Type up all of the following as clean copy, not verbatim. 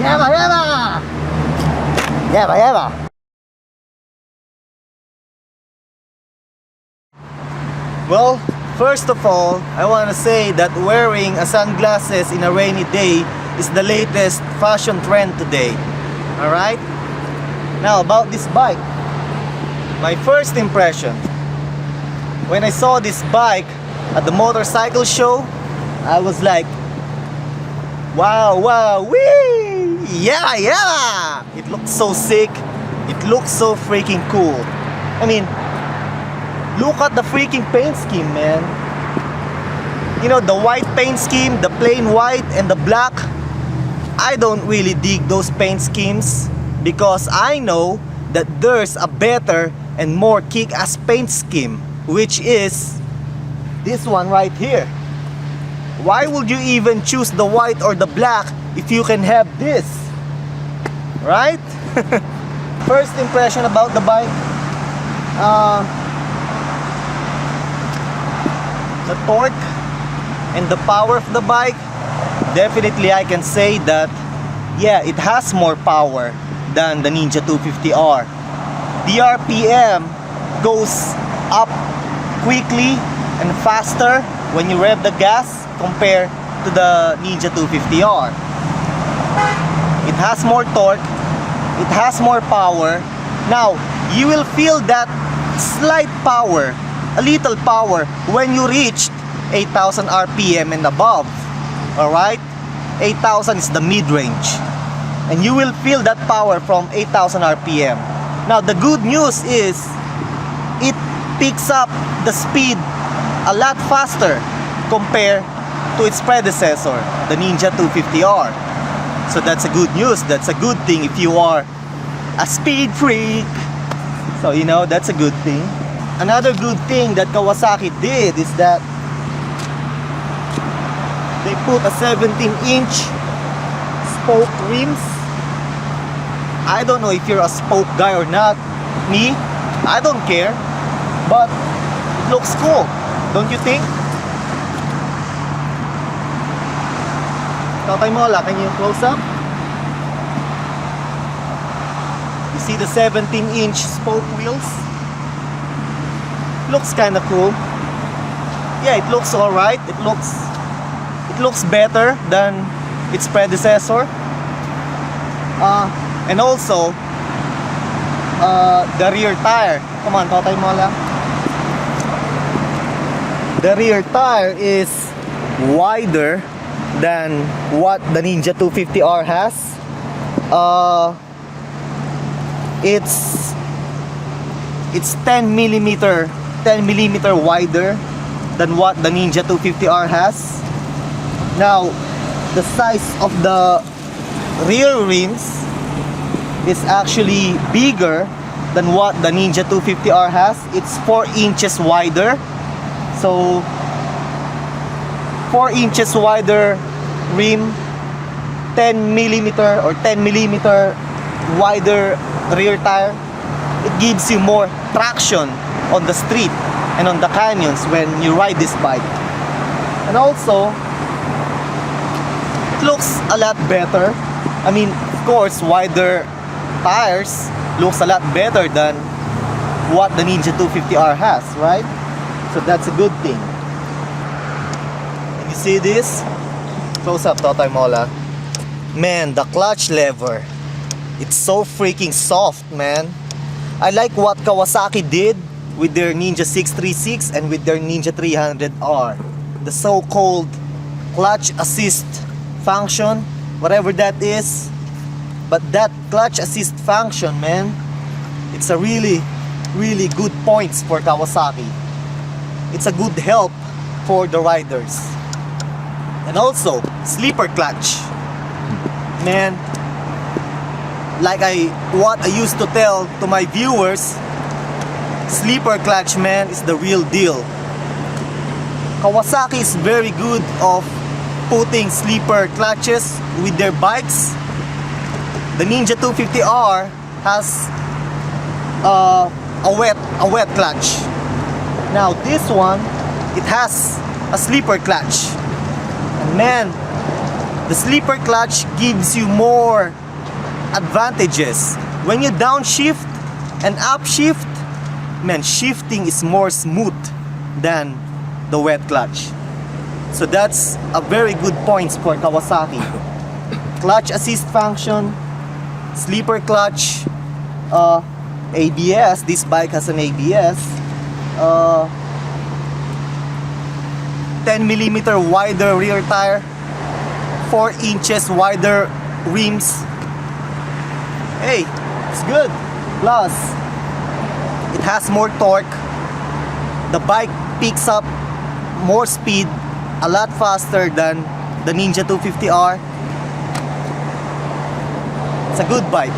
Yeba, yeba! Yeba, yeba! Well, first of all, I want to say that wearing a sunglasses in a rainy day is the latest fashion trend today. Alright? Now, about this bike. My first impression, when I saw this bike at the motorcycle show, I was like, wow, wow, wee! Yeah, yeah! It looks so sick. It looks so freaking cool. I mean, look at the freaking paint scheme, man. You know, the white paint scheme, the plain white and the black. I don't really dig those paint schemes because I know that there's a better and more kick-ass paint scheme, which is this one right here. Why would you even choose the white or the black if you can have this? Right? First impression about the bike. The torque and the power of the bike, definitely I can say that, yeah, it has more power than the Ninja 250R. The RPM goes up quickly and faster when you rev the gas compared to the Ninja 250R. It has more torque, it has more power. Now, you will feel that slight power, a little power when you reach 8,000 RPM and above. Alright? 8,000 is the mid-range. And you will feel that power from 8,000 RPM. Now, the good news is it picks up the speed a lot faster compared to its predecessor, the Ninja 250R. So that's a good news. That's a good thing if you are a speed freak. So, you know, that's a good thing. Another good thing that Kawasaki did is that they put a 17-inch spoke rims. I don't know if you're a spoke guy or not. Me, I don't care. But it looks cool, don't you think? Tatay Mola, can you close up? You see the 17-inch spoke wheels? Looks kinda cool. Yeah, it looks alright. It looks better than its predecessor. And also the rear tire. Come on, Tatay Mola. The rear tire is wider than what the Ninja 250R has. It's 10 millimeter wider than what the Ninja 250R has. Now, the size of the rear rims is actually bigger than what the Ninja 250R has. It's 4 inches wider. So 4 inches wider rim, 10 millimeter wider rear tire. It gives you more traction on the street and on the canyons when you ride this bike. And also, it looks a lot better. I mean, of course, wider tires looks a lot better than what the Ninja 250R has, right? So that's a good thing. And you see this? Close up, Tatay Mola. Man, the clutch lever, it's so freaking soft, man. I like what Kawasaki did with their Ninja 636 and with their Ninja 300R. The so-called clutch assist function, whatever that is. But that clutch assist function, man, it's a really good points for Kawasaki. It's a good help for the riders. And also, sleeper clutch. Man, like what I used to tell to my viewers, sleeper clutch, man, is the real deal. Kawasaki is very good of putting sleeper clutches with their bikes. The Ninja 250R has a wet clutch. Now this one, it has a sleeper clutch. And man, The sleeper clutch gives you more advantages. When you downshift and upshift, man, shifting is more smooth than the wet clutch. So that's a very good point for Kawasaki. Clutch assist function, sleeper clutch, ABS. This bike has an ABS. 10mm wider rear tire, 4 inches wider rims. Hey, it's good. Plus, it has more torque. The bike picks up more speed a lot faster than the Ninja 250R. It's a good bike.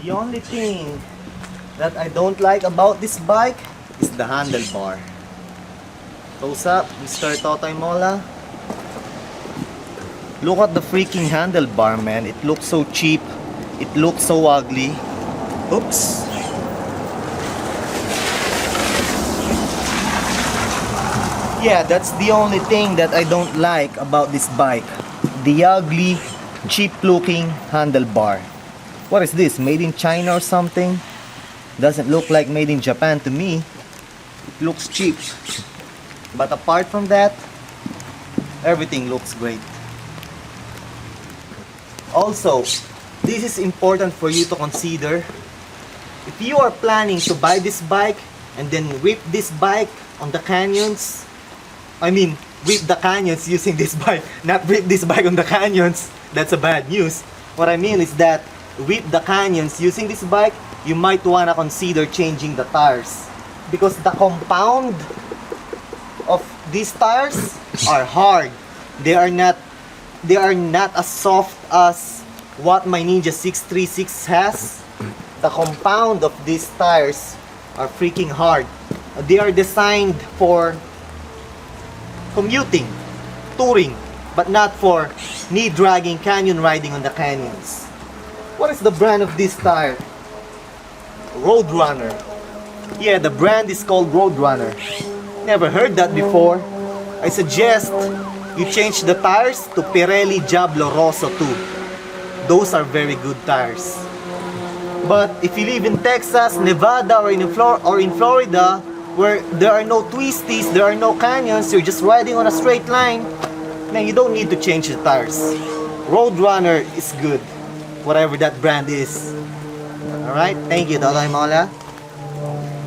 The only thing that I don't like about this bike is the handlebar. Close up, Mr. Totoy Mola. Look at the freaking handlebar, man. It looks so cheap. It looks so ugly. Oops. Yeah, that's the only thing that I don't like about this bike. The ugly, cheap looking handlebar. What is this? Made in China or something? Doesn't look like made in Japan to me. It looks cheap. But apart from that, everything looks great. Also, this is important for you to consider. If you are planning to buy this bike and then whip this bike on the canyons, I mean, whip the canyons using this bike, not whip this bike on the canyons, that's a bad news. What I mean is that whip the canyons using this bike, you might want to consider changing the tires, because the compound of these tires are hard. They are not as soft as what my Ninja 636 has. The compound of these tires are freaking hard. They are designed for commuting, touring, but not for knee dragging, canyon riding on the canyons. What is the brand of this tire? Roadrunner. Yeah, the brand is called Roadrunner. Never heard that before. I suggest you change the tires to Pirelli Diablo Rosso 2. Those are very good tires. But if you live in Texas, Nevada, or in Florida, where there are no twisties, there are no canyons, you're just riding on a straight line, then you don't need to change the tires. Roadrunner is good, whatever that brand is. Alright, thank you, Totoy Mola.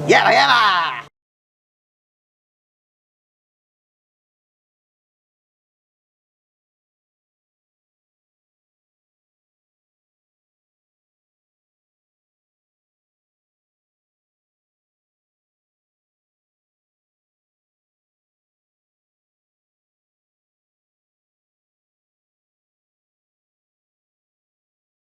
Yalla yalla!